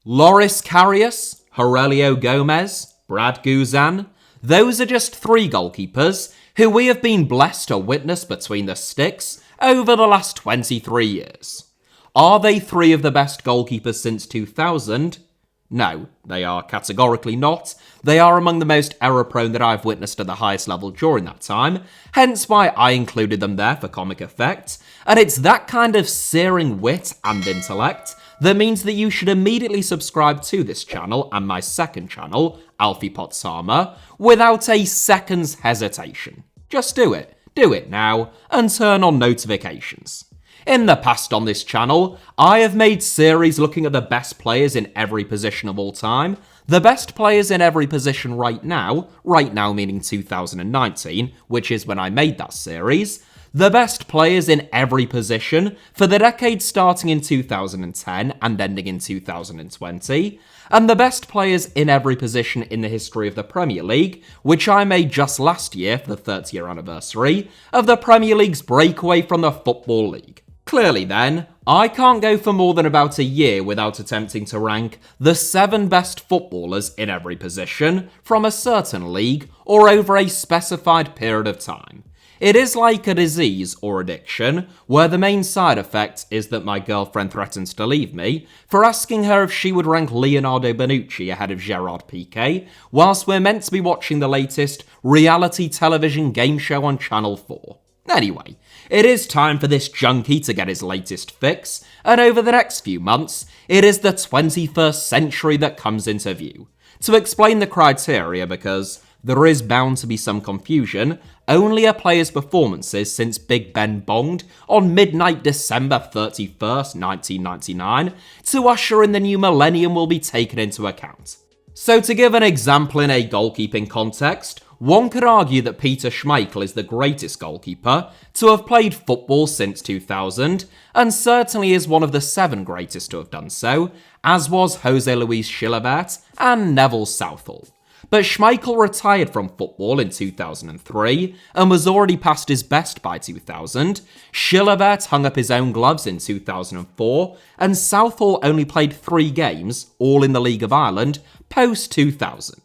Loris Karius, Aurelio Gomez, Brad Guzan, those are just 3 goalkeepers who we have been blessed to witness between the sticks over the last 23 years. Are they 3 of the best goalkeepers since 2000? No, they are categorically not. They are among the most error-prone that I've witnessed at the highest level during that time, hence why I included them there for comic effect, and it's that kind of searing wit and intellect that means that you should immediately subscribe to this channel and my second channel, Alfie Potsama, without a second's hesitation. Just do it now, and turn on notifications. In the past on this channel, I have made series looking at the best players in every position of all time, the best players in every position right now meaning 2019, which is when I made that series, the best players in every position for the decade starting in 2010 and ending in 2020, and the best players in every position in the history of the Premier League, which I made just last year for the 30th anniversary of the Premier League's breakaway from the Football League. Clearly then, I can't go for more than about a year without attempting to rank the 7 best footballers in every position from a certain league or over a specified period of time. It is like a disease or addiction, where the main side effect is that my girlfriend threatens to leave me for asking her if she would rank Leonardo Bonucci ahead of Gerard Piqué, whilst we're meant to be watching the latest reality television game show on Channel 4. Anyway, it is time for this junkie to get his latest fix, and over the next few months, it is the 21st century that comes into view. To explain the criteria, because there is bound to be some confusion, only a player's performances since Big Ben bonged on midnight December 31st, 1999, to usher in the new millennium will be taken into account. So to give an example in a goalkeeping context, one could argue that Peter Schmeichel is the greatest goalkeeper to have played football since 2000, and certainly is one of the 7 greatest to have done so, as was Jose Luis Chilavert and Neville Southall. But Schmeichel retired from football in 2003 and was already past his best by 2000. Chilavert hung up his own gloves in 2004, and Southall only played 3 games, all in the League of Ireland, post-2000.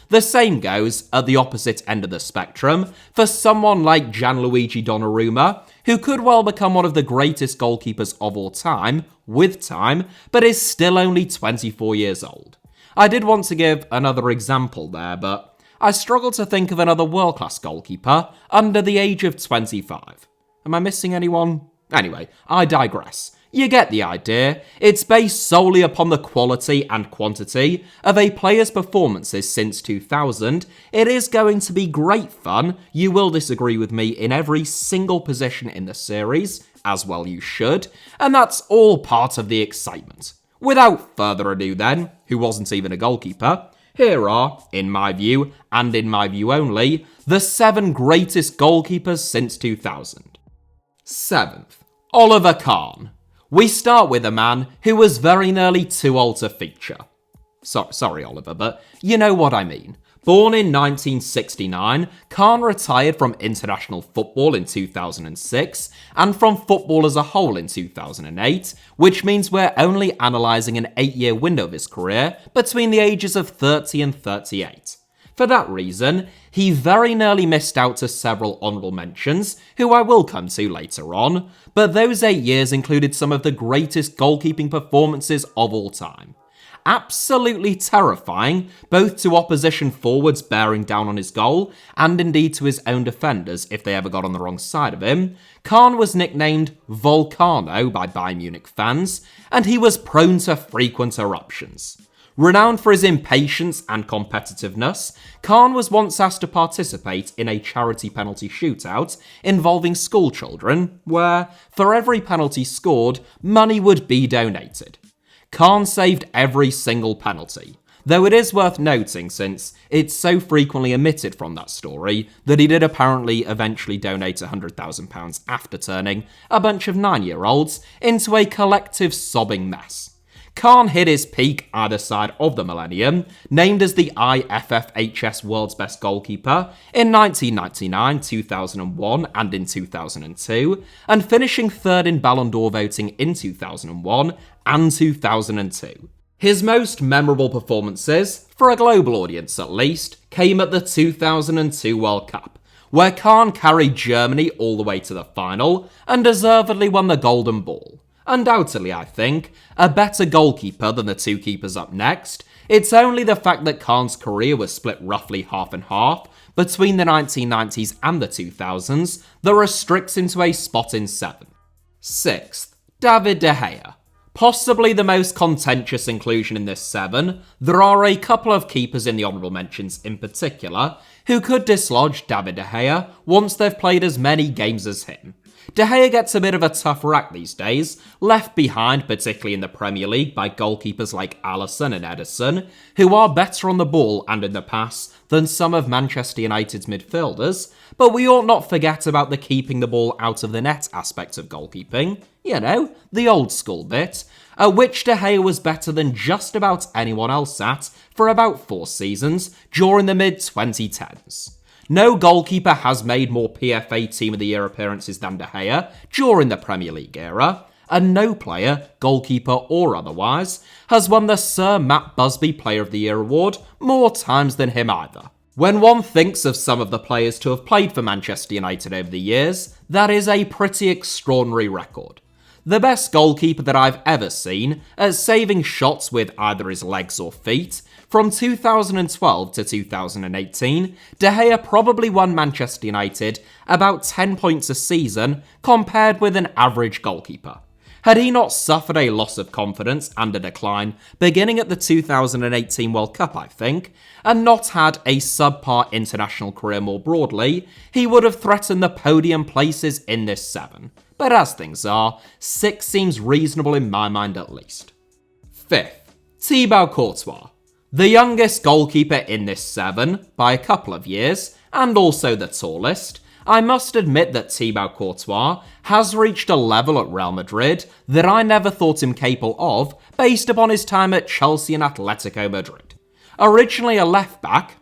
The same goes at the opposite end of the spectrum for someone like Gianluigi Donnarumma, who could well become one of the greatest goalkeepers of all time, with time, but is still only 24 years old. I did want to give another example there, but I struggle to think of another world-class goalkeeper under the age of 25. Am I missing anyone? Anyway, I digress. You get the idea. It's based solely upon the quality and quantity of a player's performances since 2000. It is going to be great fun. You will disagree with me in every single position in the series, as well you should, and that's all part of the excitement. Without further ado then, who wasn't even a goalkeeper, here are, in my view, and in my view only, the 7 greatest goalkeepers since 2000. 7th, Oliver Kahn. We start with a man who was very nearly too old to feature. Sorry, Oliver, but you know what I mean. Born in 1969, Kahn retired from international football in 2006 and from football as a whole in 2008, which means we're only analysing an 8-year window of his career between the ages of 30 and 38. For that reason, he very nearly missed out to several honourable mentions, who I will come to later on, but those 8 years included some of the greatest goalkeeping performances of all time. Absolutely terrifying, both to opposition forwards bearing down on his goal, and indeed to his own defenders if they ever got on the wrong side of him. Kahn was nicknamed Volcano by Bayern Munich fans, and he was prone to frequent eruptions. Renowned for his impatience and competitiveness, Kahn was once asked to participate in a charity penalty shootout involving schoolchildren, where, for every penalty scored, money would be donated. Kahn saved every single penalty, though it is worth noting since it's so frequently omitted from that story that he did apparently eventually donate £100,000 after turning a bunch of 9-year-olds into a collective sobbing mess. Kahn hit his peak either side of the millennium, named as the IFFHS World's Best Goalkeeper in 1999, 2001 and in 2002, and finishing 3rd in Ballon d'Or voting in 2001 and 2002. His most memorable performances, for a global audience at least, came at the 2002 World Cup, where Kahn carried Germany all the way to the final and deservedly won the Golden Ball. Undoubtedly, I think, a better goalkeeper than the two keepers up next. It's only the fact that Kahn's career was split roughly half and half between the 1990s and the 2000s that restricts him to a spot in 7. 6th, David De Gea. Possibly the most contentious inclusion in this 7, there are a couple of keepers in the honourable mentions in particular who could dislodge David De Gea once they've played as many games as him. De Gea gets a bit of a tough rap these days, left behind particularly in the Premier League by goalkeepers like Alisson and Ederson, who are better on the ball and in the pass than some of Manchester United's midfielders, but we ought not forget about the keeping the ball out of the net aspect of goalkeeping, you know, the old school bit, at which De Gea was better than just about anyone else at for about 4 seasons during the mid-2010s. No goalkeeper has made more PFA Team of the Year appearances than De Gea during the Premier League era, and no player, goalkeeper or otherwise, has won the Sir Matt Busby Player of the Year award more times than him either. When one thinks of some of the players to have played for Manchester United over the years, that is a pretty extraordinary record. The best goalkeeper that I've ever seen at saving shots with either his legs or feet, from 2012 to 2018, De Gea probably won Manchester United about 10 points a season compared with an average goalkeeper. Had he not suffered a loss of confidence and a decline beginning at the 2018 World Cup, I think, and not had a subpar international career more broadly, he would have threatened the podium places in this 7. But as things are, 6 seems reasonable in my mind at least. 5th, Thibaut Courtois. The youngest goalkeeper in this 7, by a couple of years, and also the tallest. I must admit that Thibaut Courtois has reached a level at Real Madrid that I never thought him capable of based upon his time at Chelsea and Atletico Madrid. Originally a left-back,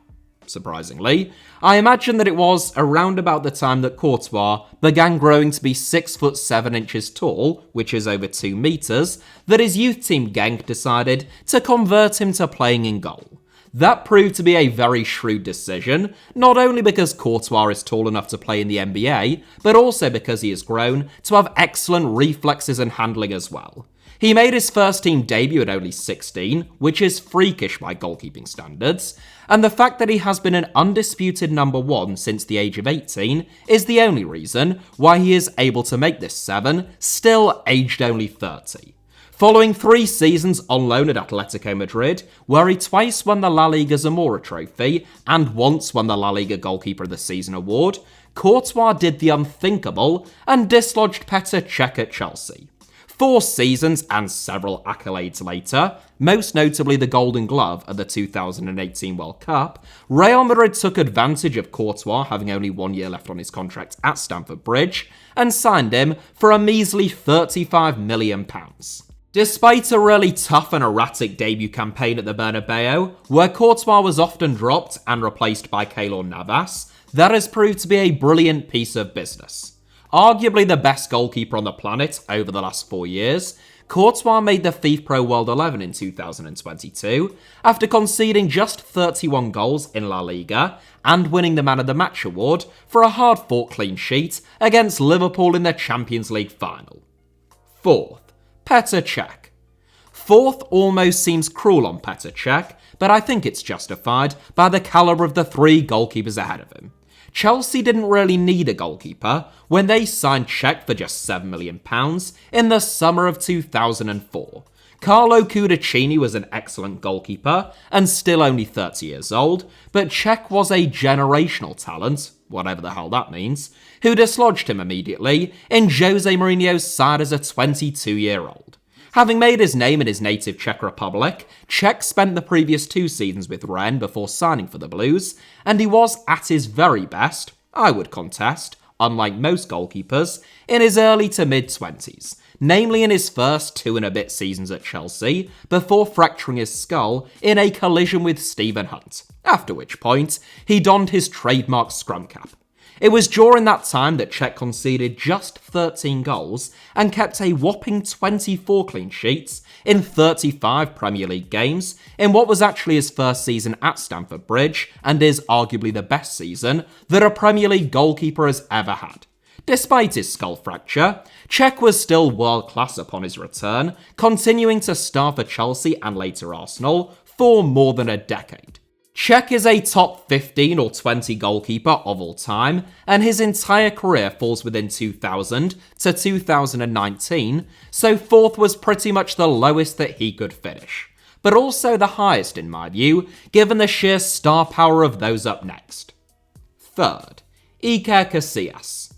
surprisingly, I imagine that it was around about the time that Courtois began growing to be 6'7" tall, which is over 2 meters, that his youth team Genk decided to convert him to playing in goal. That proved to be a very shrewd decision, not only because Courtois is tall enough to play in the NBA, but also because he has grown to have excellent reflexes and handling as well. He made his first team debut at only 16, which is freakish by goalkeeping standards, and the fact that he has been an undisputed number 1 since the age of 18 is the only reason why he is able to make this 7, still aged only 30. Following 3 seasons on loan at Atletico Madrid, where he twice won the La Liga Zamora Trophy and once won the La Liga Goalkeeper of the Season award, Courtois did the unthinkable and dislodged Petr Cech at Chelsea. 4 seasons and several accolades later, most notably the Golden Glove at the 2018 World Cup, Real Madrid took advantage of Courtois having only 1 year left on his contract at Stamford Bridge and signed him for a measly £35 million. Despite a really tough and erratic debut campaign at the Bernabeu, where Courtois was often dropped and replaced by Keylor Navas, that has proved to be a brilliant piece of business. Arguably the best goalkeeper on the planet over the last 4 years, Courtois made the FIFA Pro World 11 in 2022 after conceding just 31 goals in La Liga and winning the Man of the Match award for a hard-fought clean sheet against Liverpool in the Champions League final. 4th, Petr Cech. 4th almost seems cruel on Petr Cech, but I think it's justified by the calibre of the 3 goalkeepers ahead of him. Chelsea didn't really need a goalkeeper when they signed Cech for just £7 million in the summer of 2004. Carlo Cudicini was an excellent goalkeeper and still only 30 years old, but Cech was a generational talent, whatever the hell that means, who dislodged him immediately in Jose Mourinho's side as a 22-year-old. Having made his name in his native Czech Republic, Cech spent the previous 2 seasons with Rennes before signing for the Blues, and he was at his very best, I would contest, unlike most goalkeepers, in his early to mid-20s, namely in his first 2 and a bit seasons at Chelsea, before fracturing his skull in a collision with Stephen Hunt, after which point he donned his trademark scrum cap. It was during that time that Cech conceded just 13 goals and kept a whopping 24 clean sheets in 35 Premier League games in what was actually his first season at Stamford Bridge and is arguably the best season that a Premier League goalkeeper has ever had. Despite his skull fracture, Cech was still world-class upon his return, continuing to star for Chelsea and later Arsenal for more than a decade. Cech is a top 15 or 20 goalkeeper of all time, and his entire career falls within 2000 to 2019, so fourth was pretty much the lowest that he could finish. But also the highest in my view, given the sheer star power of those up next. Third, Iker Casillas.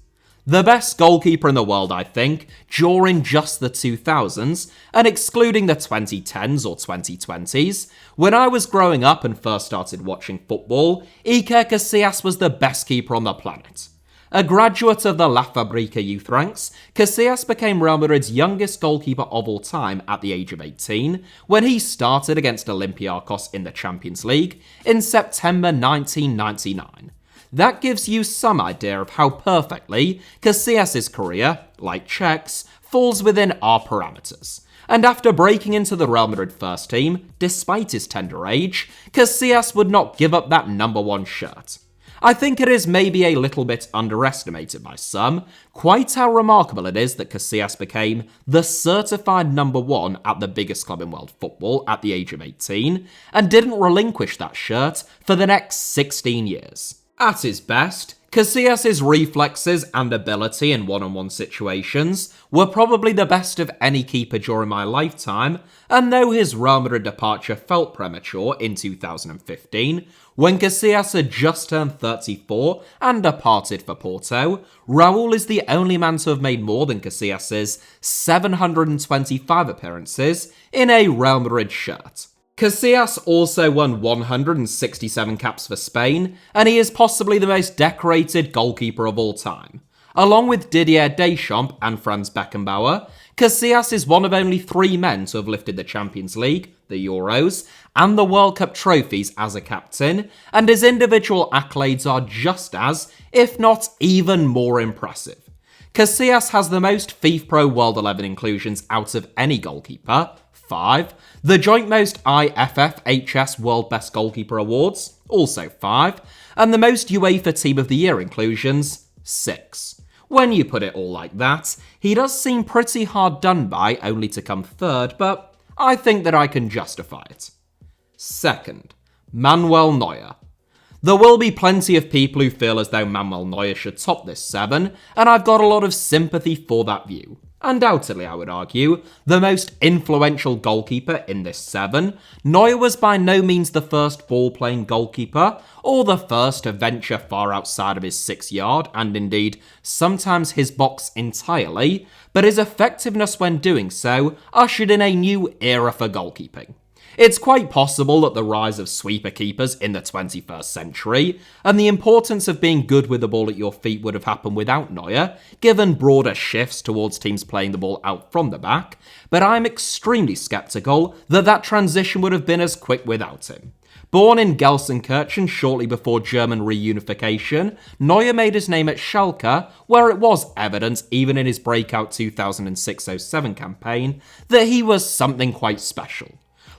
The best goalkeeper in the world, I think, during just the 2000s, and excluding the 2010s or 2020s. When I was growing up and first started watching football, Iker Casillas was the best keeper on the planet. A graduate of the La Fabrica youth ranks, Casillas became Real Madrid's youngest goalkeeper of all time at the age of 18, when he started against Olympiacos in the Champions League in September 1999. That gives you some idea of how perfectly Casillas' career, like Cech's, falls within our parameters. And after breaking into the Real Madrid first team, despite his tender age, Casillas would not give up that number one shirt. I think it is maybe a little bit underestimated by some, quite how remarkable it is that Casillas became the certified number one at the biggest club in world football at the age of 18, and didn't relinquish that shirt for the next 16 years. At his best, Casillas' reflexes and ability in one-on-one situations were probably the best of any keeper during my lifetime, and though his Real Madrid departure felt premature in 2015, when Casillas had just turned 34 and departed for Porto, Raul is the only man to have made more than Casillas' 725 appearances in a Real Madrid shirt. Casillas also won 167 caps for Spain, and he is possibly the most decorated goalkeeper of all time. Along with Didier Deschamps and Franz Beckenbauer, Casillas is one of only 3 men to have lifted the Champions League, the Euros, and the World Cup trophies as a captain, and his individual accolades are just as, if not even more impressive. Casillas has the most FIFA Pro World 11 inclusions out of any goalkeeper, 5, the joint most IFFHS World Best Goalkeeper Awards, also 5, and the most UEFA Team of the Year inclusions, 6. When you put it all like that, he does seem pretty hard done by only to come third, but I think that I can justify it. Second, Manuel Neuer. There will be plenty of people who feel as though Manuel Neuer should top this 7, and I've got a lot of sympathy for that view. Undoubtedly, I would argue, the most influential goalkeeper in this 7, Neuer was by no means the first ball-playing goalkeeper, or the first to venture far outside of his 6-yard, and indeed, sometimes his box entirely, but his effectiveness when doing so ushered in a new era for goalkeeping. It's quite possible that the rise of sweeper keepers in the 21st century and the importance of being good with the ball at your feet would have happened without Neuer, given broader shifts towards teams playing the ball out from the back, but I'm extremely sceptical that that transition would have been as quick without him. Born in Gelsenkirchen shortly before German reunification, Neuer made his name at Schalke, where it was evident, even in his breakout 2006-07 campaign, that he was something quite special.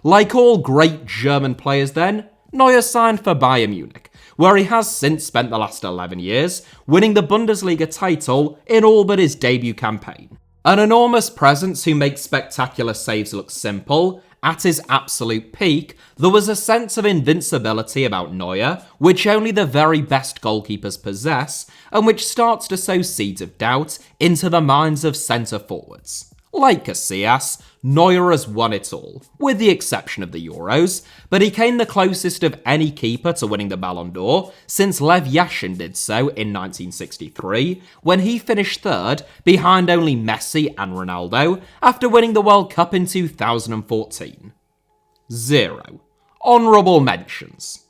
Like all great German players then, Neuer signed for Bayern Munich, where he has since spent the last 11 years, winning the Bundesliga title in all but his debut campaign. An enormous presence who makes spectacular saves look simple. At his absolute peak, there was a sense of invincibility about Neuer, which only the very best goalkeepers possess, and which starts to sow seeds of doubt into the minds of centre-forwards. Like Casillas, Neuer has won it all, with the exception of the Euros, but he came the closest of any keeper to winning the Ballon d'Or since Lev Yashin did so in 1963, when he finished third behind only Messi and Ronaldo after winning the World Cup in 2014. 0. Honourable mentions.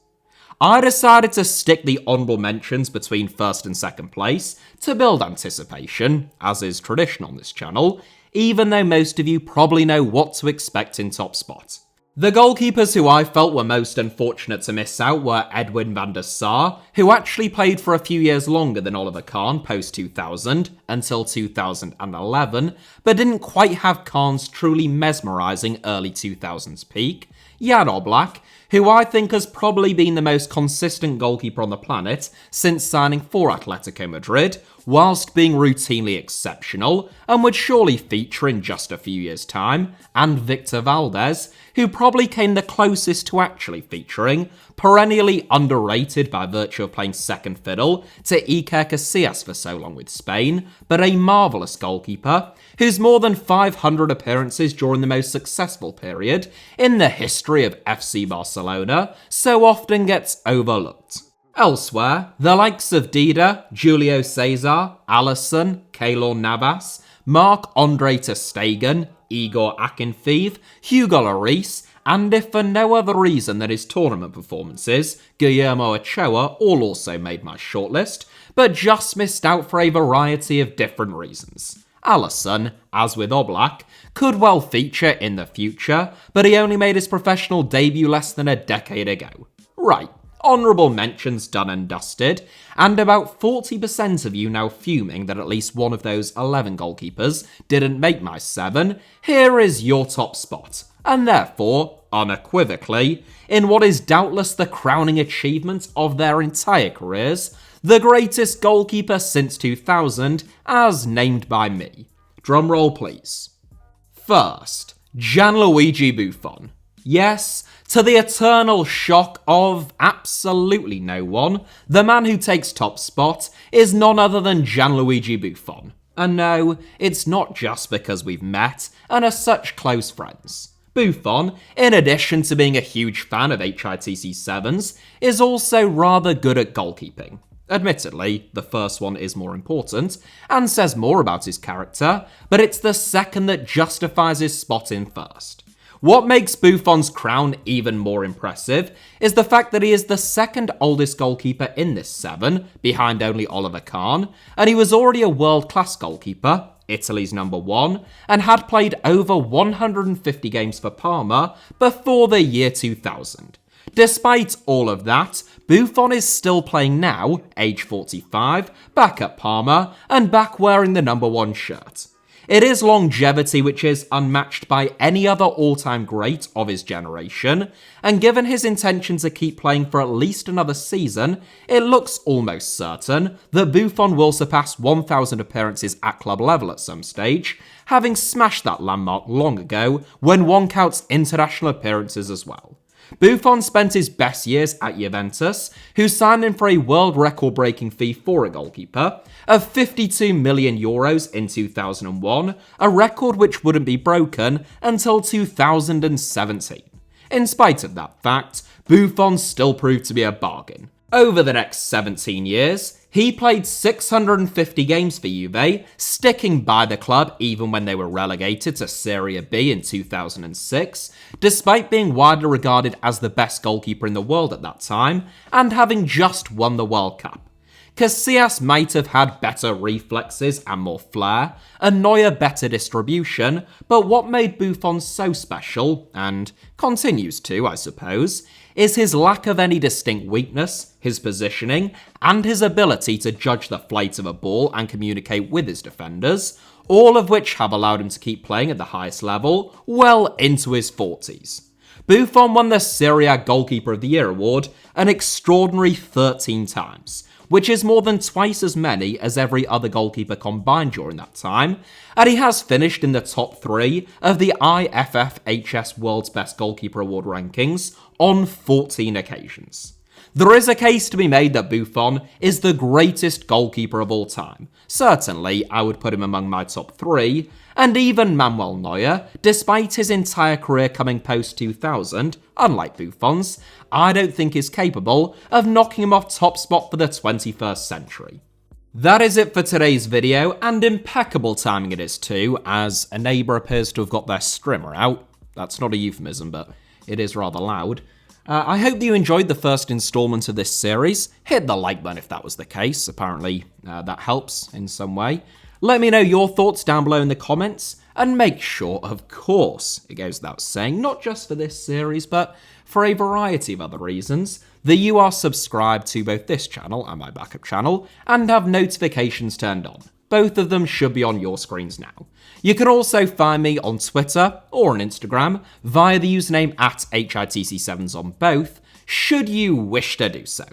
I decided to stick the honourable mentions between first and second place to build anticipation, as is tradition on this channel, even though most of you probably know what to expect in top spot. The goalkeepers who I felt were most unfortunate to miss out were Edwin van der Sar, who actually played for a few years longer than Oliver Kahn post-2000, until 2011, but didn't quite have Kahn's truly mesmerising early 2000s peak, Jan Oblak, who I think has probably been the most consistent goalkeeper on the planet since signing for Atletico Madrid, whilst being routinely exceptional, and would surely feature in just a few years' time, and Victor Valdez, who probably came the closest to actually featuring, perennially underrated by virtue of playing second fiddle to Iker Casillas for so long with Spain, but a marvellous goalkeeper, whose more than 500 appearances during the most successful period in the history of FC Barcelona so often gets overlooked. Elsewhere, the likes of Dida, Julio Cesar, Alisson, Keylor Navas, Marc-Andre ter Stegen, Igor Akinfeev, Hugo Lloris, and if for no other reason than his tournament performances, Guillermo Ochoa all also made my shortlist, but just missed out for a variety of different reasons. Alisson, as with Oblak, could well feature in the future, but he only made his professional debut less than a decade ago. Right, honourable mentions done and dusted, and about 40% of you now fuming that at least one of those 11 goalkeepers didn't make my 7, here is your top spot, and therefore, unequivocally, in what is doubtless the crowning achievement of their entire careers, the greatest goalkeeper since 2000, as named by me. Drumroll please. First, Gianluigi Buffon. Yes, to the eternal shock of absolutely no one, the man who takes top spot is none other than Gianluigi Buffon. And no, it's not just because we've met and are such close friends. Buffon, in addition to being a huge fan of HITC Sevens, is also rather good at goalkeeping. Admittedly, the first one is more important, and says more about his character, but it's the second that justifies his spot in first. What makes Buffon's crown even more impressive is the fact that he is the second oldest goalkeeper in this 7, behind only Oliver Kahn, and he was already a world-class goalkeeper, Italy's number 1, and had played over 150 games for Parma before the year 2000. Despite all of that, Buffon is still playing now, age 45, back at Parma, and back wearing the number 1 shirt. It is longevity which is unmatched by any other all-time great of his generation, and given his intention to keep playing for at least another season, it looks almost certain that Buffon will surpass 1,000 appearances at club level at some stage, having smashed that landmark long ago when one counts international appearances as well. Buffon spent his best years at Juventus, who signed him for a world record-breaking fee for a goalkeeper of €52 million in 2001, a record which wouldn't be broken until 2017. In spite of that fact, Buffon still proved to be a bargain. Over the next 17 years, he played 650 games for Juve, sticking by the club even when they were relegated to Serie B in 2006, despite being widely regarded as the best goalkeeper in the world at that time, and having just won the World Cup. Casillas might have had better reflexes and more flair, and Neuer better distribution, but what made Buffon so special, and continues to, I suppose, is his lack of any distinct weakness, his positioning, and his ability to judge the flight of a ball and communicate with his defenders, all of which have allowed him to keep playing at the highest level well into his 40s. Buffon won the Serie A Goalkeeper of the Year award an extraordinary 13 times, which is more than twice as many as every other goalkeeper combined during that time, and he has finished in the top 3 of the IFFHS World's Best Goalkeeper Award rankings on 14 occasions. There is a case to be made that Buffon is the greatest goalkeeper of all time. Certainly, I would put him among my top 3, and even Manuel Neuer, despite his entire career coming post-2000, unlike Buffon's, I don't think is capable of knocking him off top spot for the 21st century. That is it for today's video, and impeccable timing it is too, as a neighbour appears to have got their strimmer out. That's not a euphemism, but it is rather loud. I hope that you enjoyed the first instalment of this series. Hit the like button if that was the case. Apparently, that helps in some way. Let me know your thoughts down below in the comments, and make sure, of course, it goes without saying, not just for this series, but for a variety of other reasons, that you are subscribed to both this channel and my backup channel, and have notifications turned on. Both of them should be on your screens now. You can also find me on Twitter or on Instagram via the username at HITC Sevens on both, should you wish to do so.